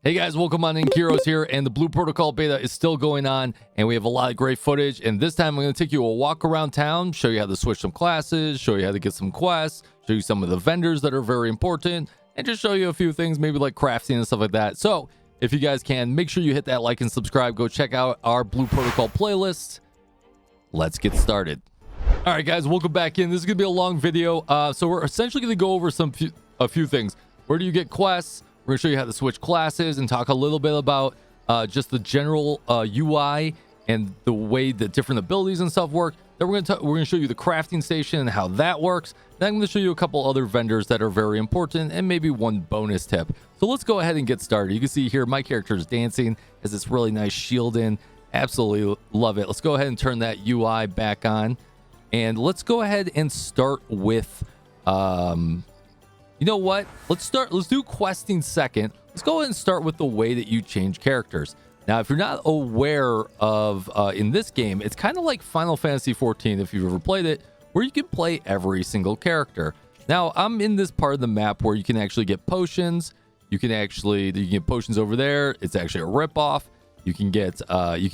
Hey guys, welcome on in. Kyrios here, and the Blue Protocol beta is still going on, and we have a lot of great footage. And this time I'm going to take you a walk around town, show you how to switch some classes, show you how to get some quests, show you some of the vendors that are very important, and just show you a few things, maybe like crafting and stuff like that. So if you guys can, make sure you hit that like and subscribe. Go check out our Blue Protocol playlist. Let's get started. All right, guys, welcome back in. This is going to be a long video. So we're essentially going to go over a few things. Where do you get quests? We're going to show you how to switch classes and talk a little bit about just the general UI and the way the different abilities and stuff work. Then we're going to show you the crafting station and how that works. Then I'm going to show you a couple other vendors that are very important and maybe one bonus tip. So let's go ahead and get started. You can see here my character is dancing, has this really nice shield in. Absolutely love it. Let's go ahead and turn that UI back on. And let's go ahead and start with... you know what? Let's do questing second. Let's go ahead and start with the way that you change characters. Now, if you're not aware of in this game, it's kind of like Final Fantasy 14 if you've ever played it, where you can play every single character. Now, I'm in this part of the map where you can actually get potions. You can get potions over there. It's actually a ripoff. You can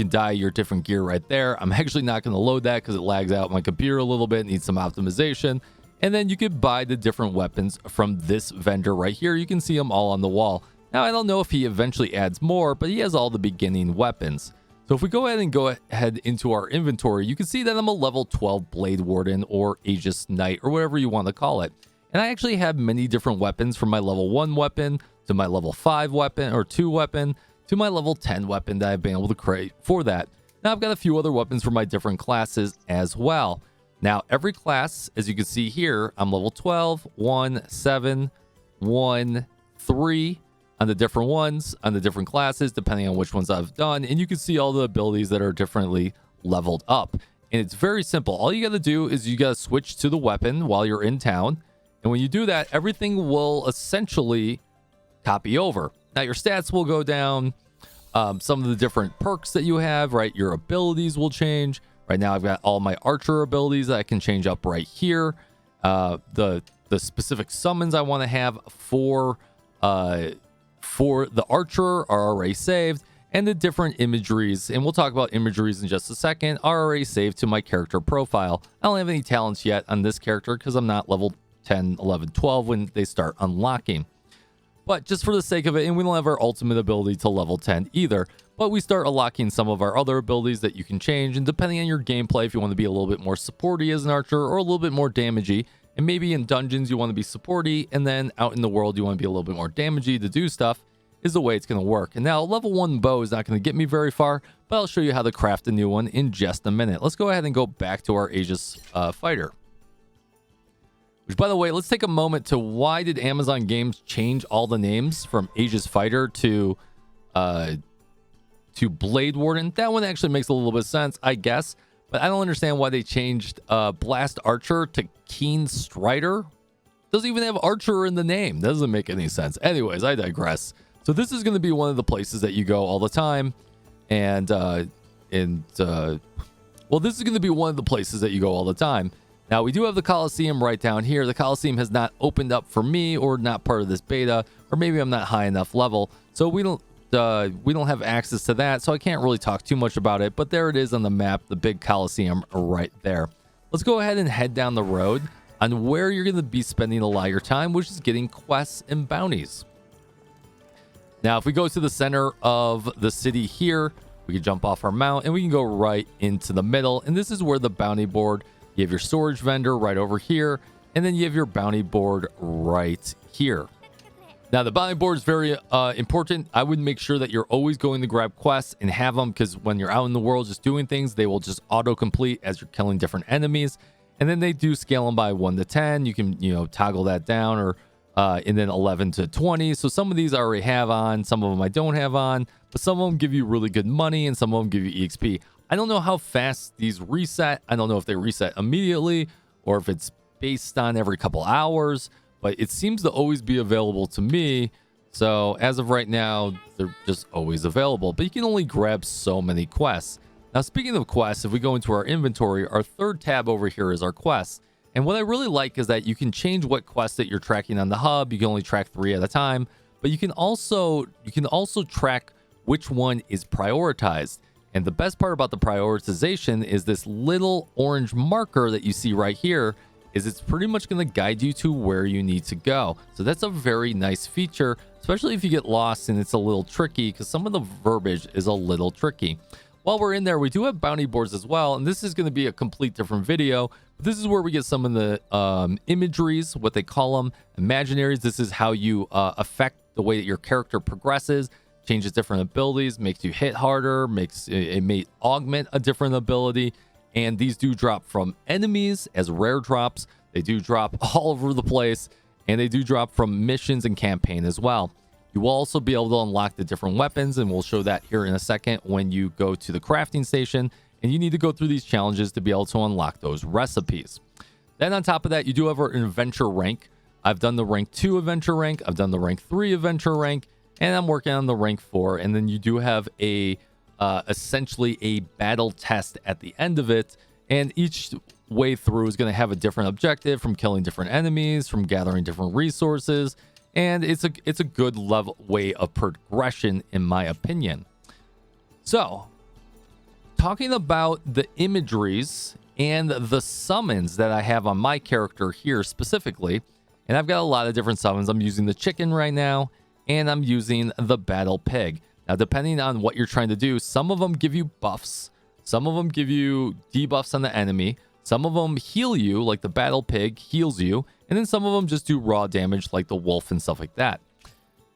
dye your different gear right there. I'm actually not going to load that because it lags out my computer a little bit. Needs some optimization. And then you could buy the different weapons from this vendor right here. You can see them all on the wall. Now, I don't know if he eventually adds more, but he has all the beginning weapons. So if we go ahead into our inventory, you can see that I'm a level 12 Blade Warden or Aegis Knight or whatever you want to call it. And I actually have many different weapons from my level 1 weapon to my level 5 weapon or 2 weapon to my level 10 weapon that I've been able to create for that. Now, I've got a few other weapons for my different classes as well. Now, every class, as you can see here, I'm level 12, 1, 7, 1, 3 on the different ones, on the different classes, depending on which ones I've done. And you can see all the abilities that are differently leveled up. And it's very simple. All you got to do is you got to switch to the weapon while you're in town. And when you do that, everything will essentially copy over. Now, your stats will go down. Some of the different perks that you have, right? Your abilities will change. Right now, I've got all my archer abilities that I can change up right here. The specific summons I want to have for the archer are already saved, and the different imageries, and we'll talk about imageries in just a second, are already saved to my character profile. I don't have any talents yet on this character because I'm not level 10, 11, 12 when they start unlocking. But just for the sake of it, and we don't have our ultimate ability to level 10 either, but we start unlocking some of our other abilities that you can change. And depending on your gameplay, if you want to be a little bit more supporty as an archer or a little bit more damagey, and maybe in dungeons you want to be supporty, and then out in the world you want to be a little bit more damagey to do stuff, is the way it's going to work. And now level 1 bow is not going to get me very far, but I'll show you how to craft a new one in just a minute. Let's go ahead and go back to our Aegis fighter. Which, by the way, let's take a moment to why did Amazon Games change all the names from Aegis Fighter to Blade Warden? That one actually makes a little bit of sense, I guess. But I don't understand why they changed Blast Archer to Keen Strider. Doesn't even have Archer in the name. Doesn't make any sense. Anyways, I digress. So this is going to be one of the places that you go all the time. And well, this is going to be one of the places that you go all the time. Now, we do have the Coliseum right down here. The Coliseum has not opened up for me or not part of this beta, or maybe I'm not high enough level. So we don't have access to that, so I can't really talk too much about it. But there it is on the map, the big Coliseum right there. Let's go ahead and head down the road on where you're going to be spending a lot of your time, which is getting quests and bounties. Now, if we go to the center of the city here, we can jump off our mount and we can go right into the middle. And this is where the bounty board... You have your storage vendor right over here, and then you have your bounty board right here. Now, the bounty board is very important. I would make sure that you're always going to grab quests and have them, because when you're out in the world just doing things, they will just auto-complete as you're killing different enemies. And then they do scale them by 1 to 10. You can, toggle that down, or and then 11 to 20. So some of these I already have on. Some of them I don't have on. But some of them give you really good money, and some of them give you EXP. I don't know how fast these reset. I don't know if they reset immediately or if it's based on every couple hours, but it seems to always be available to me. So as of right now, they're just always available, but you can only grab so many quests. Now, speaking of quests, if we go into our inventory, our third tab over here is our quests. And what I really like is that you can change what quests that you're tracking on the hub. You can only track 3 at a time. but you can also track which one is prioritized. And the best part about the prioritization is this little orange marker that you see right here is it's pretty much going to guide you to where you need to go. So that's a very nice feature, especially if you get lost and it's a little tricky, because some of the verbiage is a little tricky. While we're in there, we do have bounty boards as well, and this is going to be a complete different video. But this is where we get some of the imageries, what they call them, Imagerys. This is how you affect the way that your character progresses, changes different abilities, makes you hit harder, it may augment a different ability. And these do drop from enemies as rare drops. They do drop all over the place, and they do drop from missions and campaign as well. You will also be able to unlock the different weapons, and we'll show that here in a second when you go to the crafting station, and you need to go through these challenges to be able to unlock those recipes. Then on top of that, you do have our adventure rank. I've done the rank 2 adventure rank, I've done the rank 3 adventure rank, and I'm working on the rank 4. And then you do have a essentially a battle test at the end of it, and each way through is going to have a different objective, from killing different enemies, from gathering different resources, and it's a good level way of progression, in my opinion. So talking about the imageries and the summons that I have on my character here specifically, and I've got a lot of different summons. I'm using the chicken right now, and I'm using the battle pig. Now, depending on what you're trying to do, some of them give you buffs, some of them give you debuffs on the enemy, some of them heal you, like the battle pig heals you, and then some of them just do raw damage, like the wolf and stuff like that.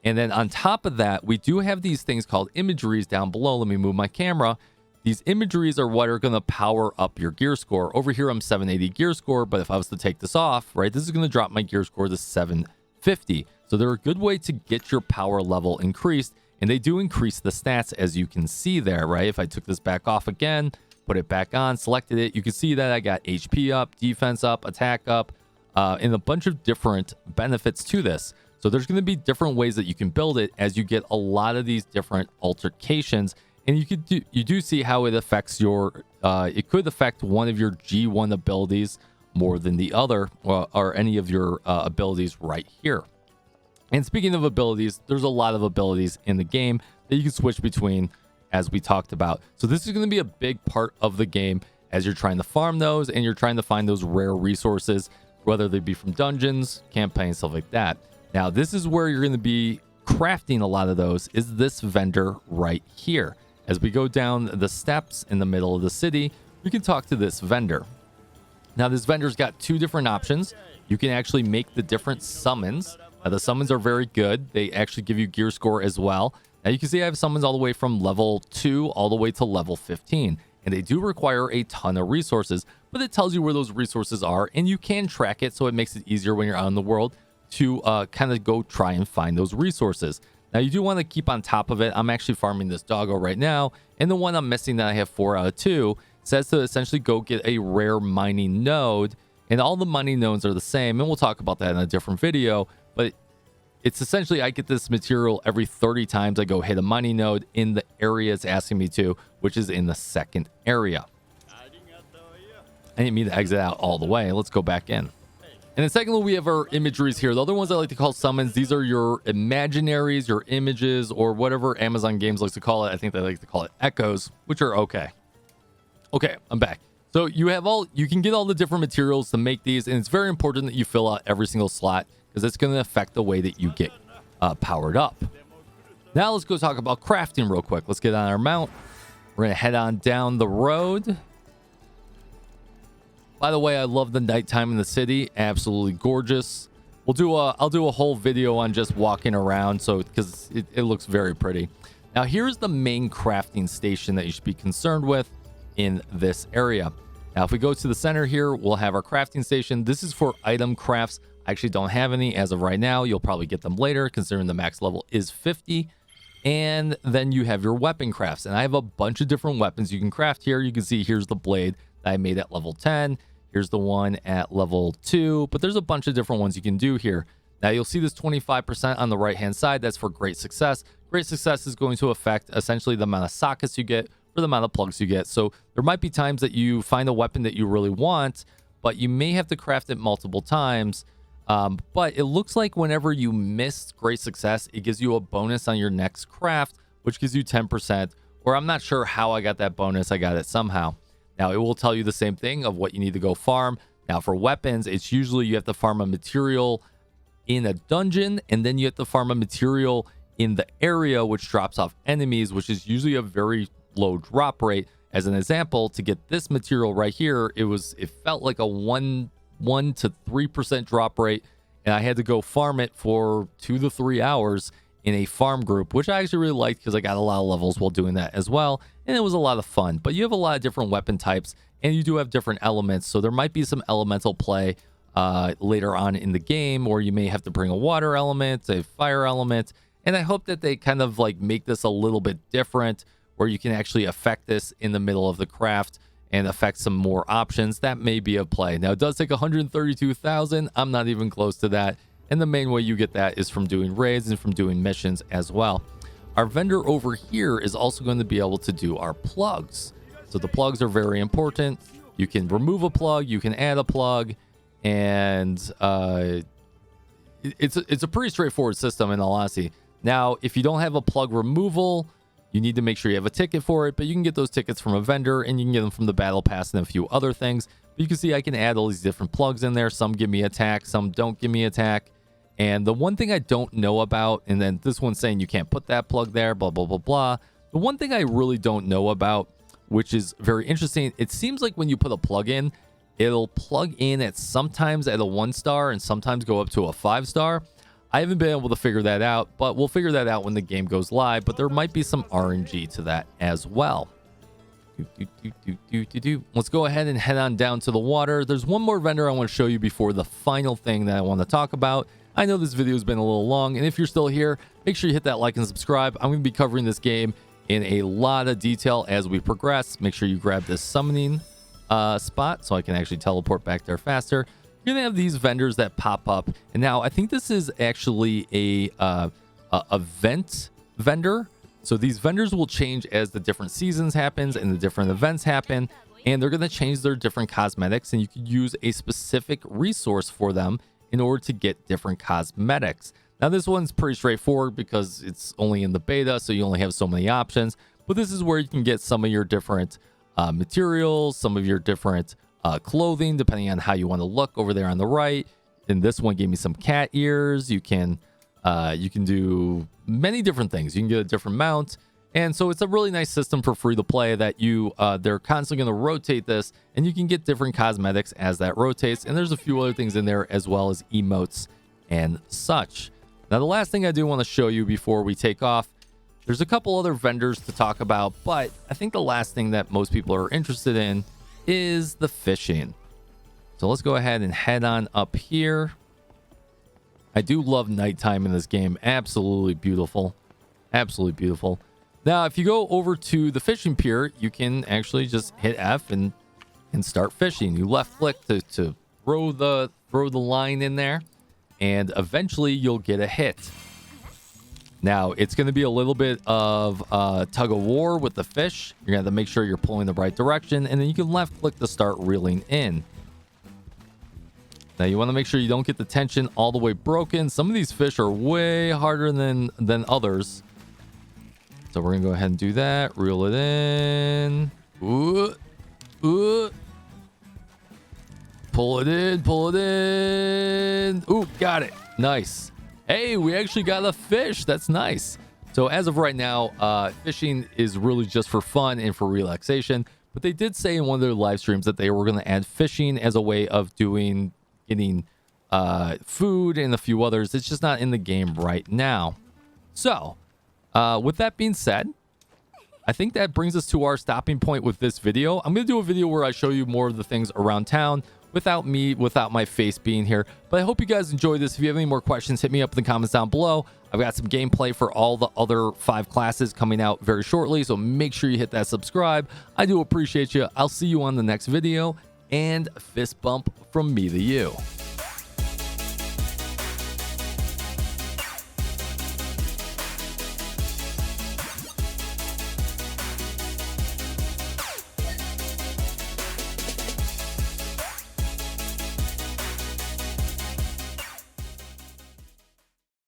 And then on top of that, we do have these things called imageries down below. Let me move my camera. These imageries are what are going to power up your gear score. Over here, I'm 780 gear score, but if I was to take this off, right, this is going to drop my gear score to 750. So they're a good way to get your power level increased. And they do increase the stats, as you can see there, right? If I took this back off again, put it back on, selected it, you can see that I got HP up, defense up, attack up, and a bunch of different benefits to this. So there's going to be different ways that you can build it as you get a lot of these different altercations. And you do see how it affects your, it could affect one of your G1 abilities more than the other, or any of your abilities right here. And speaking of abilities, there's a lot of abilities in the game that you can switch between, as we talked about. So this is going to be a big part of the game as you're trying to farm those and you're trying to find those rare resources, whether they be from dungeons, campaigns, stuff like that. Now, this is where you're going to be crafting a lot of those, is this vendor right here. As we go down the steps in the middle of the city, we can talk to this vendor. Now, this vendor's got 2 different options. You can actually make the different summons. The summons are very good. They actually give you gear score as well. Now you can see I have summons all the way from level 2 all the way to level 15. And they do require a ton of resources, but it tells you where those resources are, and you can track it, so it makes it easier when you're out in the world to kind of go try and find those resources. Now you do want to keep on top of it. I'm actually farming this doggo right now, and the one I'm missing that I have 4 out of 2 says to essentially go get a rare mining node, and all the mining nodes are the same, and we'll talk about that in a different video. But it's essentially I get this material every 30 times I go hit a mining node in the area it's asking me to, which is in the second area. I didn't mean to exit out all the way. Let's go back in. And then secondly, we have our imageries here. The other ones I like to call summons. These are your Imagerys, your images, or whatever Amazon Games likes to call it. I think they like to call it echoes, which are okay. Okay, I'm back. So you can get all the different materials to make these, and it's very important that you fill out every single slot, because it's going to affect the way that you get powered up. Now let's go talk about crafting real quick. Let's get on our mount. We're going to head on down the road. By the way, I love the nighttime in the city. Absolutely gorgeous. I'll do a whole video on just walking around, so because it looks very pretty. Now here's the main crafting station that you should be concerned with in this area. Now if we go to the center here, we'll have our crafting station. This is for item crafts. I actually don't have any as of right now. You'll probably get them later, considering the max level is 50. And then you have your weapon crafts. And I have a bunch of different weapons you can craft here. You can see here's the blade that I made at level 10. Here's the one at level 2. But there's a bunch of different ones you can do here. Now you'll see this 25% on the right-hand side. That's for great success. Great success is going to affect essentially the amount of sockets you get or the amount of plugs you get. So there might be times that you find a weapon that you really want, but you may have to craft it multiple times. But it looks like whenever you miss great success, it gives you a bonus on your next craft, which gives you 10%, or I'm not sure how I got that bonus. I got it somehow. Now, it will tell you the same thing of what you need to go farm. Now, for weapons, it's usually you have to farm a material in a dungeon, and then you have to farm a material in the area, which drops off enemies, which is usually a very low drop rate. As an example, to get this material right here, it felt like a 1 to 3% drop rate, and I had to go farm it for 2 to 3 hours in a farm group, which I actually really liked because I got a lot of levels while doing that as well, and it was a lot of fun. But you have a lot of different weapon types, and you do have different elements, so there might be some elemental play later on in the game, or you may have to bring a water element, a fire element, and I hope that they kind of like make this a little bit different, where you can actually affect this in the middle of the craft and affect some more options. That may be a play. Now, it does take 132,000. I'm not even close to that. And the main way you get that is from doing raids and from doing missions as well. Our vendor over here is also going to be able to do our plugs. So the plugs are very important. You can remove a plug, you can add a plug, and it's a pretty straightforward system in all honesty. Now, if you don't have a plug removal, you need to make sure you have a ticket for it, but you can get those tickets from a vendor, and you can get them from the battle pass and a few other things. But you can see I can add all these different plugs in there. Some give me attack, some don't give me attack. And the one thing I don't know about, and then this one's saying you can't put that plug there, blah, blah, blah, blah. The one thing I really don't know about, which is very interesting, it seems like when you put a plug in, it'll plug in at sometimes at a 1-star and sometimes go up to a 5-star. I haven't been able to figure that out, but we'll figure that out when the game goes live. But there might be some RNG to that as well. Let's go ahead and head on down to the water. There's one more vendor I want to show you before the final thing that I want to talk about. I know this video has been a little long, and if you're still here, make sure you hit that like and subscribe. I'm going to be covering this game in a lot of detail as we progress. Make sure you grab this summoning spot so I can actually teleport back there faster. You're gonna have these vendors that pop up, and now I think this is actually a event vendor. So these vendors will change as the different seasons happens and the different events happen, and they're gonna change their different cosmetics, and you can use a specific resource for them in order to get different cosmetics. Now this one's pretty straightforward because it's only in the beta, so you only have so many options, but this is where you can get some of your different materials, some of your different clothing, depending on how you want to look over there on the right. And this one gave me some cat ears. You can do many different things. You can get a different mount, and so it's a really nice system for free to play that they're constantly going to rotate this, and you can get different cosmetics as that rotates. And there's a few other things in there as well as emotes and such. Now, the last thing I do want to show you before we take off, there's a couple other vendors to talk about, but I think the last thing that most people are interested in is the fishing. So let's go ahead and head on up here. I do love nighttime in this game. Absolutely beautiful. Absolutely beautiful. Now, if you go over to the fishing pier, you can actually just hit F and start fishing. You left click to throw the line in there, and eventually you'll get a hit. Now, it's going to be a little bit of tug of war with the fish. You're going to have to make sure you're pulling the right direction, and then you can left click to start reeling in. Now, you want to make sure you don't get the tension all the way broken. Some of these fish are way harder than others. So we're going to go ahead and do that. Reel it in. Ooh. Ooh. Pull it in. Pull it in. Ooh, got it. Nice. Hey, we actually got a fish. That's nice. So as of right now, fishing is really just for fun and for relaxation. But they did say in one of their live streams that they were going to add fishing as a way of getting food and a few others. It's just not in the game right now. So with that being said, I think that brings us to our stopping point with this video. I'm going to do a video where I show you more of the things around town without my face being here. But I hope you guys enjoyed this. If you have any more questions, hit me up in the comments down below. I've got some gameplay for all the other 5 classes coming out very shortly, so make sure you hit that subscribe. I do appreciate you. I'll see you on the next video, and fist bump from me to you.